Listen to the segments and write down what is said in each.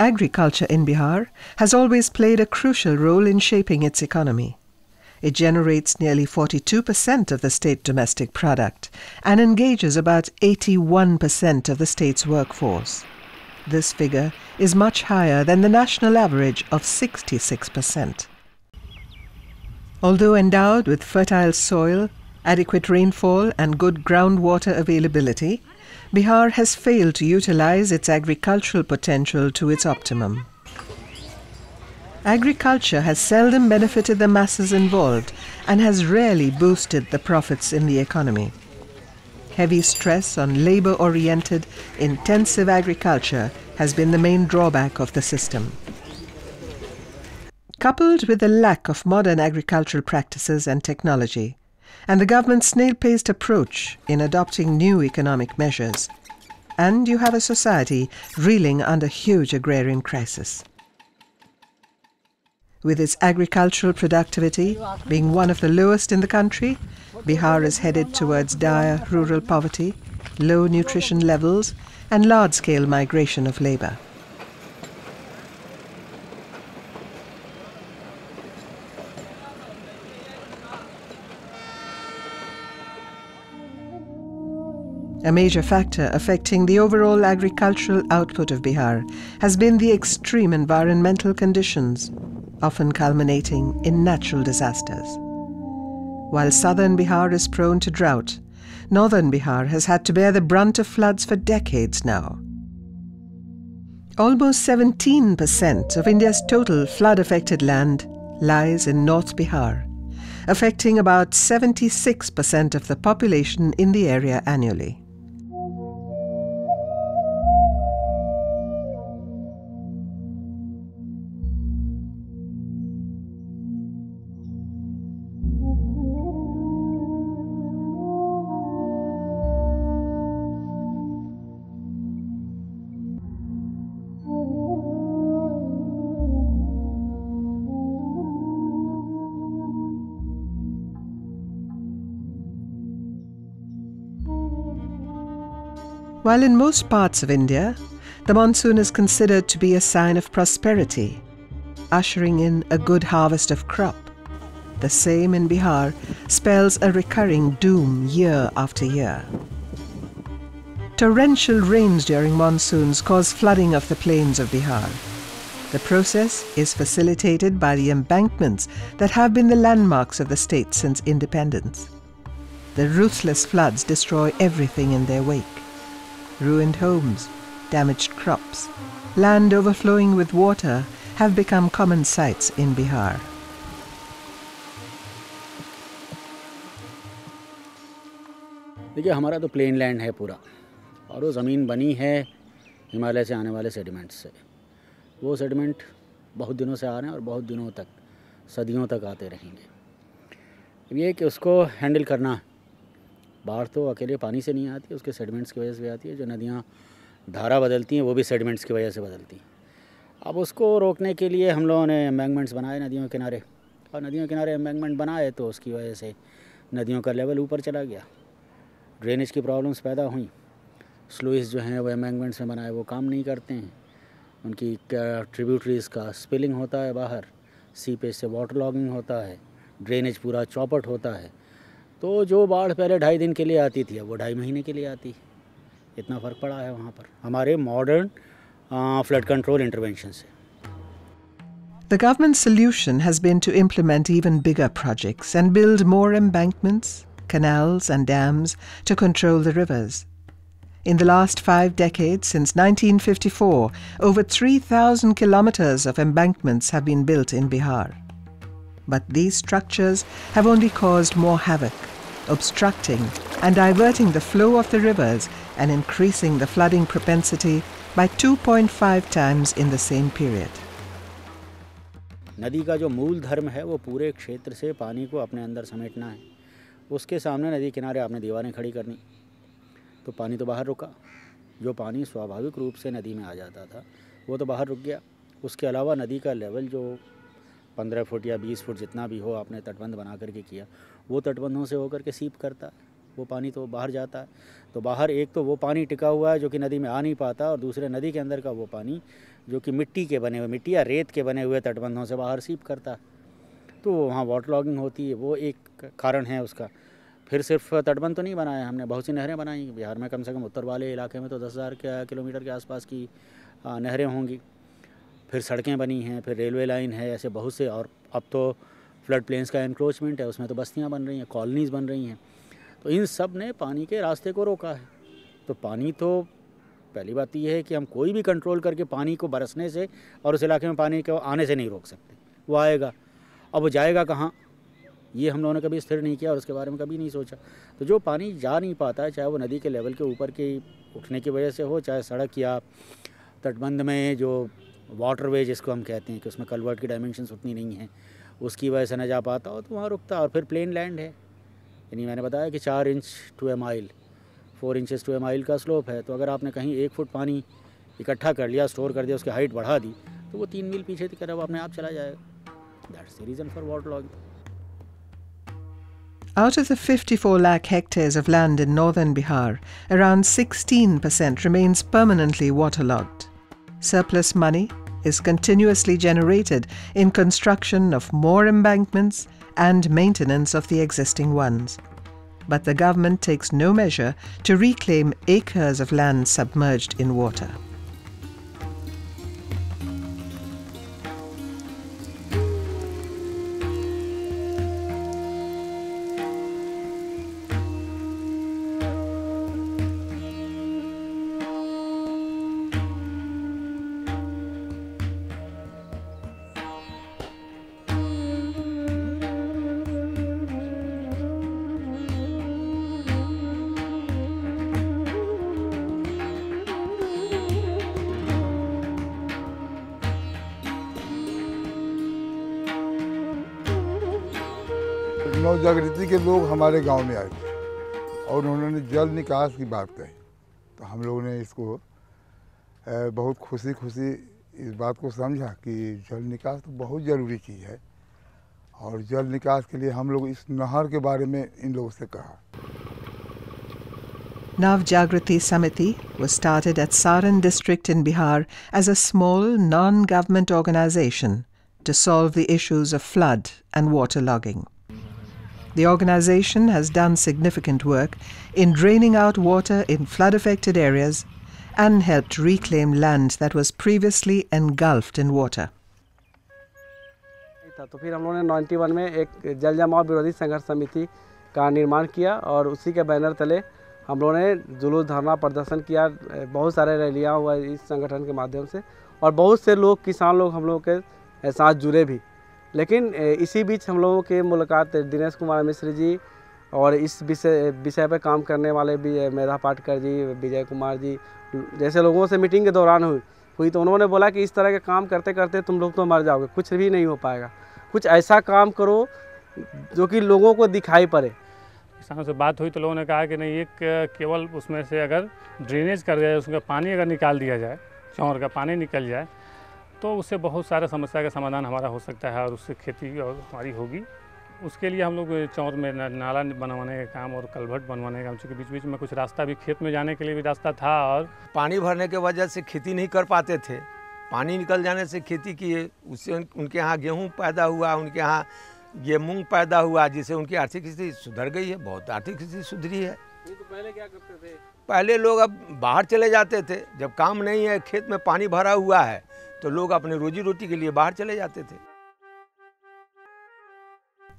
Agriculture in Bihar has always played a crucial role in shaping its economy. It generates nearly 42% of the state domestic product and engages about 81% of the state's workforce. This figure is much higher than the national average of 66%. Although endowed with fertile soil, adequate rainfall and good groundwater availability, Bihar has failed to utilize its agricultural potential to its optimum. Agriculture has seldom benefited the masses involved and has rarely boosted the profits in the economy. Heavy stress on labor-oriented, intensive agriculture has been the main drawback of the system. Coupled with the lack of modern agricultural practices and technology, and the government's snail-paced approach in adopting new economic measures, and you have a society reeling under huge agrarian crisis. With its agricultural productivity being one of the lowest in the country, Bihar is headed towards dire rural poverty, low nutrition levels, and large-scale migration of labor. A major factor affecting the overall agricultural output of Bihar has been the extreme environmental conditions, often culminating in natural disasters. While southern Bihar is prone to drought, northern Bihar has had to bear the brunt of floods for decades now. Almost 17% of India's total flood-affected land lies in North Bihar, affecting about 76% of the population in the area annually. While in most parts of India, the monsoon is considered to be a sign of prosperity, ushering in a good harvest of crop, the same in Bihar spells a recurring doom year after year. Torrential rains during monsoons cause flooding of the plains of Bihar. The process is facilitated by the embankments that have been the landmarks of the state since independence. The ruthless floods destroy everything in their wake. Ruined homes, damaged crops, land overflowing with water have become common sights in Bihar. देखिए हमारा तो plane land है पूरा और वो ज़मीन बनी है हिमालय से आने वाले सेडिमेंट से। वो सेडिमेंट बहुत दिनों से आ रहे हैं और बहुत दिनों तक सदियों तक आते रहेंगे। ये कि उसको हैंडल करना, बाढ़ तो अकेले पानी से नहीं आती, उसके सेडिमेंट्स की वजह से भी आती है। जो नदियाँ धारा बदलती हैं वो भी सेडिमेंट्स की वजह से बदलती हैं। अब उसको रोकने के लिए हम लोगों ने एम्बैंकमेंट्स बनाए नदियों के किनारे, और नदियों के किनारे एम्बैंकमेंट बनाए तो उसकी वजह से नदियों का लेवल ऊपर चला गया, ड्रेनेज की प्रॉब्लम्स पैदा हुई। स्लूइस जो हैं वो एम्बैंकमेंट्स में बनाए वो काम नहीं करते हैं, उनकी ट्रिब्यूटरीज़ का स्पिलिंग होता है बाहर, सीपेज से वाटर लॉगिंग होता है, ड्रेनेज पूरा चौपट होता है। तो जो बाढ़ पहले 2.5 दिन के लिए आती थी अब वो 2.5 महीने के लिए आती। इतना फ़र्क पड़ा है वहाँ पर हमारे मॉडर्न फ्लड कंट्रोल इंटरवेंशन से। The government's solution has been to implement even bigger projects and build more embankments, canals and dams to control the rivers. In the last 5 decades, since 1954, over 3,000 kilometers of embankments have been built in Bihar. But these structures have only caused more havoc, obstructing and diverting the flow of the rivers and increasing the flooding propensity by 2.5 times in the same period. नदी का जो मूल धर्म है वो पूरे क्षेत्र से पानी को अपने अंदर समेटना है। उसके सामने नदी किनारे आपने दीवारें खड़ी करनी तो पानी तो बाहर रुका। जो पानी स्वाभाविक रूप से नदी में आ जाता था वो तो बाहर रुक गया। उसके अलावा नदी का लेवल जो 15 फुट या 20 फुट जितना भी हो आपने तटबंध बना करके किया, वो तटबंधों से होकर के सीप करता है। वो पानी तो बाहर जाता है। तो बाहर एक तो वो पानी टिका हुआ है जो कि नदी में आ नहीं पाता, और दूसरे नदी के अंदर का वो पानी जो कि मिट्टी के बने हुए, मिट्टी या रेत के बने हुए तटबंधों से बाहर सीप करता है, तो वहाँ वाटर लॉगिंग होती है। वो एक कारण है उसका। फिर सिर्फ तटबंध तो नहीं बनाया हमने, बहुत सी नहरें बनाई बिहार में। कम से कम उत्तर वाले इलाके में तो 10,000 किलोमीटर के आसपास की नहरें होंगी। फिर सड़कें बनी हैं, फिर रेलवे लाइन है, ऐसे बहुत से। और अब तो फ्लड प्लेन्स का एनक्रोचमेंट है, उसमें तो बस्तियाँ बन रही हैं, कॉलोनीज़ बन रही हैं। तो इन सब ने पानी के रास्ते को रोका है। तो पानी तो पहली बात ये है कि हम कोई भी कंट्रोल करके पानी को बरसने से और उस इलाके में पानी को आने से नहीं रोक सकते। वो आएगा, अब वो जाएगा कहाँ, ये हम लोगों ने कभी स्थिर नहीं किया और उसके बारे में कभी नहीं सोचा। तो जो पानी जा नहीं पाता है, चाहे वो नदी के लेवल के ऊपर के उठने की वजह से हो, चाहे सड़क या तटबंध में जो वाटरवे जिसको हम कहते हैं कि उसमें कल्वर्ट की डायमेंशंस उतनी नहीं हैं, उसकी वजह से न जा पाता हो, तो वहाँ रुकता। और फिर प्लेन लैंड है, यानी मैंने बताया कि 4 inch to a mile, 4 inches to a mile का स्लोप है। तो अगर आपने कहीं 1 फुट पानी इकट्ठा कर लिया, स्टोर कर दिया, उसकी हाइट बढ़ा दी, तो वो 3 मील पीछे की तरफ अपने आप चला जाएगा। That's the reason for water logging. Out of the 54 lakh hectares of land in northern Bihar, around 16% remains permanently waterlogged. Surplus money is continuously generated in construction of more embankments and maintenance of the existing ones. But the government takes no measure to reclaim acres of land submerged in water. नव जागृति के लोग हमारे गांव में आए थे और उन्होंने जल निकास की बात कही, तो हम लोगों ने इसको बहुत खुशी इस बात को समझा कि जल निकास तो बहुत ज़रूरी चीज़ है, और जल निकास के लिए हम लोग इस नहर के बारे में इन लोगों से कहा। Nav Jagriti Samiti was started at Saran district in Bihar as a small non-government organization to solve the issues of flood and water logging. The organization has done significant work in draining out water in flood-affected areas and helped reclaim land that was previously engulfed in water. तो फिर हम लोगों ने 91 में एक जल जमाव विरोधी संघर्ष समिति का निर्माण किया और उसी के बैनर तले हम लोगों ने जुलूस धरना प्रदर्शन किया। बहुत सारे रैलियाँ हुआ इस संगठन के माध्यम से और बहुत से लोग किसान लोग हम लोगों के साथ जुड़े भी। लेकिन इसी बीच हम लोगों के मुलाकात दिनेश कुमार मिश्र जी और इस विषय पर काम करने वाले भी मेधा पाटकर जी, विजय कुमार जी जैसे लोगों से मीटिंग के दौरान हुई तो उन्होंने बोला कि इस तरह के काम करते करते तुम लोग तो मर जाओगे, कुछ भी नहीं हो पाएगा, कुछ ऐसा काम करो जो कि लोगों को दिखाई पड़े। किसानों से बात हुई तो लोगों ने कहा कि नहीं, एक केवल उसमें से अगर ड्रेनेज कर जाए, उसका पानी अगर निकाल दिया जाए, चौर का पानी निकल जाए, तो उससे बहुत सारा समस्या का समाधान हमारा हो सकता है और उससे खेती और हमारी होगी। उसके लिए हम लोग चौर में नाला बनवाने का काम और कल्वर्ट बनवाने का काम, चूँकि बीच बीच में कुछ रास्ता भी खेत में जाने के लिए भी रास्ता था और पानी भरने के वजह से खेती नहीं कर पाते थे। पानी निकल जाने से खेती किए, उससे उनके यहाँ गेहूँ पैदा हुआ, उनके यहाँ ये मूंग पैदा हुआ, जिससे उनकी आर्थिक स्थिति सुधर गई है, बहुत आर्थिक स्थिति सुधरी है। तो पहले क्या करते थे? पहले लोग अब बाहर चले जाते थे, जब काम नहीं है, खेत में पानी भरा हुआ है, तो लोग अपने रोजी रोटी के लिए बाहर चले जाते थे।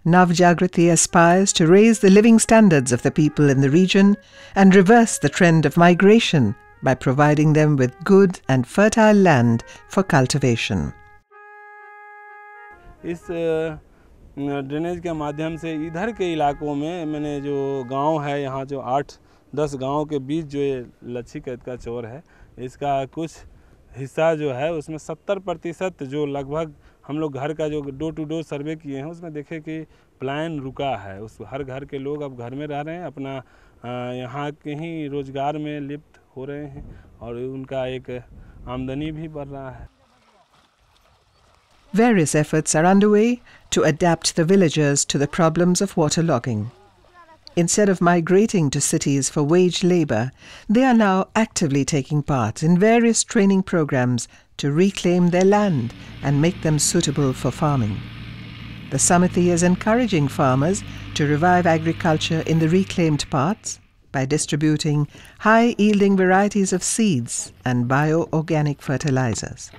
Nav Jagriti aspires to raise the living standards of the people in the region and reverse the trend of migration by providing them with good and fertile land for cultivation. इस ड्रेनेज के माध्यम से इधर के इलाकों में मैंने जो गांव है, यहाँ जो 8-10 गांव के बीच जो ये लच्छी कैद का चौर है, इसका कुछ हिस्सा जो है उसमें 70% जो लगभग हम लोग घर का जो डोर टू डोर सर्वे किए हैं उसमें देखे कि प्लान रुका है। उस हर घर के लोग अब घर में रह रहे हैं, अपना यहाँ के ही रोजगार में लिप्त हो रहे हैं और उनका एक आमदनी भी बढ़ रहा है। Various efforts are underway to adapt the villagers to the problems of water logging. Instead of migrating to cities for wage labor, they are now actively taking part in various training programs to reclaim their land and make them suitable for farming. The Samiti is encouraging farmers to revive agriculture in the reclaimed parts by distributing high-yielding varieties of seeds and bio-organic fertilizers.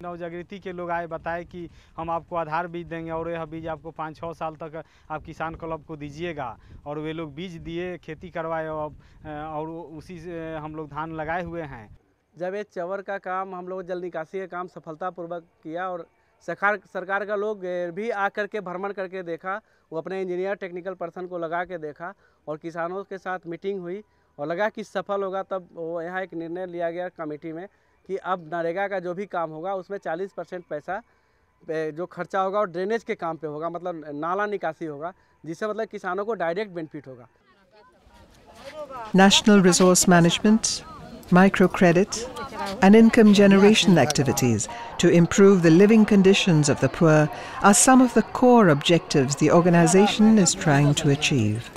नव जागृति के लोग आए बताए कि हम आपको आधार बीज देंगे और यह बीज आपको 5-6 साल तक आप किसान क्लब को दीजिएगा और वे लोग बीज दिए, खेती करवाए और उसी से हम लोग धान लगाए हुए हैं। जब ये चवर का काम हम लोग जल निकासी का काम सफलतापूर्वक किया और सरकार का लोग भी आकर के भ्रमण करके देखा, वो अपने इंजीनियर टेक्निकल पर्सन को लगा के देखा और किसानों के साथ मीटिंग हुई और लगा कि सफल होगा, तब वो यहाँ एक निर्णय लिया गया कमेटी में कि अब नरेगा का जो भी काम होगा उसमें 40% पैसा जो खर्चा होगा और ड्रेनेज के काम पे होगा, मतलब नाला निकासी होगा, जिससे मतलब किसानों को डायरेक्ट बेनिफिट होगा। National resource management, microcredit and income generation activities to improve the living conditions of the poor are some of the core objectives the organization is trying to achieve.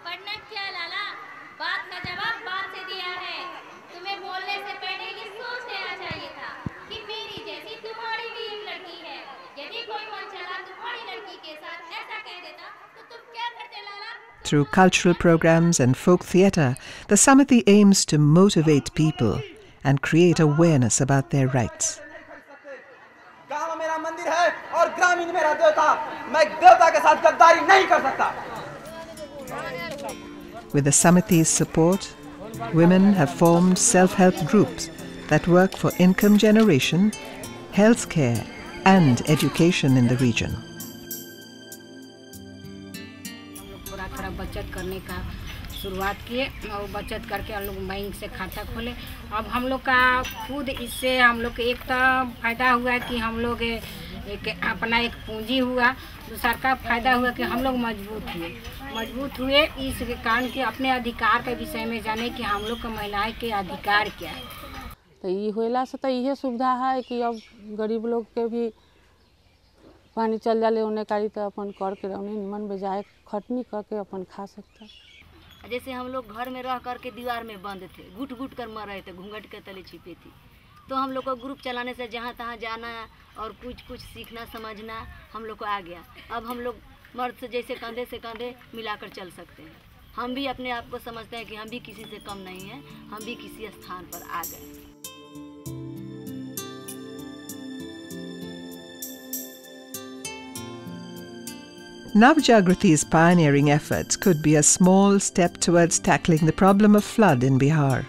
पढ़ना क्या लाला, बात का जवाब बात से दिया है। तुम्हें बोलने से पहले ये सोच लेना चाहिए था कि मेरी जैसी तुम्हारी भी एक लड़की है। यदि कोई मन चला तुम्हारी लड़की के साथ ऐसा कह देता तो तुम क्या करते लाला? Through cultural programs and folk theatre, the Samiti aims to motivate people and create awareness about their rights. गांव मेरा मंदिर है और ग्रामीण मेरा देवता, मैं देवता के साथ गद्दारी नहीं कर सकता। With the Samiti's support, women have formed self-help groups that work for income generation, healthcare and education in the region. थोड़ा बचत करने का शुरुआत किए और बचत करके हम लोग बैंक से खाता खोले। अब हम लोग का खुद इससे हम लोग एक तो फायदा हुआ कि हम लोग एक अपना एक पूंजी हुआ, दूसरा का फायदा हुआ कि हम लोग मजबूत हुए इस कारण कि अपने अधिकार के विषय में जाने कि हम लोग का महिलाएं के अधिकार क्या है। तो ये होला से तो यह सुविधा है कि अब गरीब लोग के भी पानी चल जाले उन्हें कारी तो अपन कर के उन्हें निमन बजाय खटनी करके अपन खा सकता। जैसे हम लोग घर में रह करके दीवार में बंद थे, घुट घुट कर मर रहे थे, घूंघट के तले छिपे थी, तो हम लोग को ग्रुप चलाने से जहाँ तहाँ जाना और कुछ सीखना समझना हम लोग को आ गया। अब हम लोग मर्द से जैसे कंधे से कंधे मिलाकर चल सकते हैं। हम भी अपने आप को समझते हैं कि हम भी किसी से कम नहीं हैं, हम भी किसी स्थान पर आ गए। Nav Jagriti's pioneering efforts could be a small step towards tackling the problem of flood in Bihar.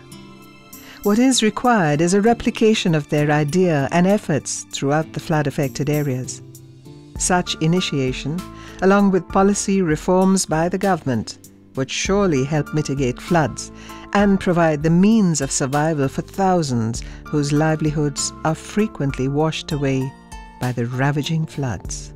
What is required is a replication of their idea and efforts throughout the flood-affected areas. Such initiation, along with policy reforms by the government, would surely help mitigate floods and provide the means of survival for thousands whose livelihoods are frequently washed away by the ravaging floods.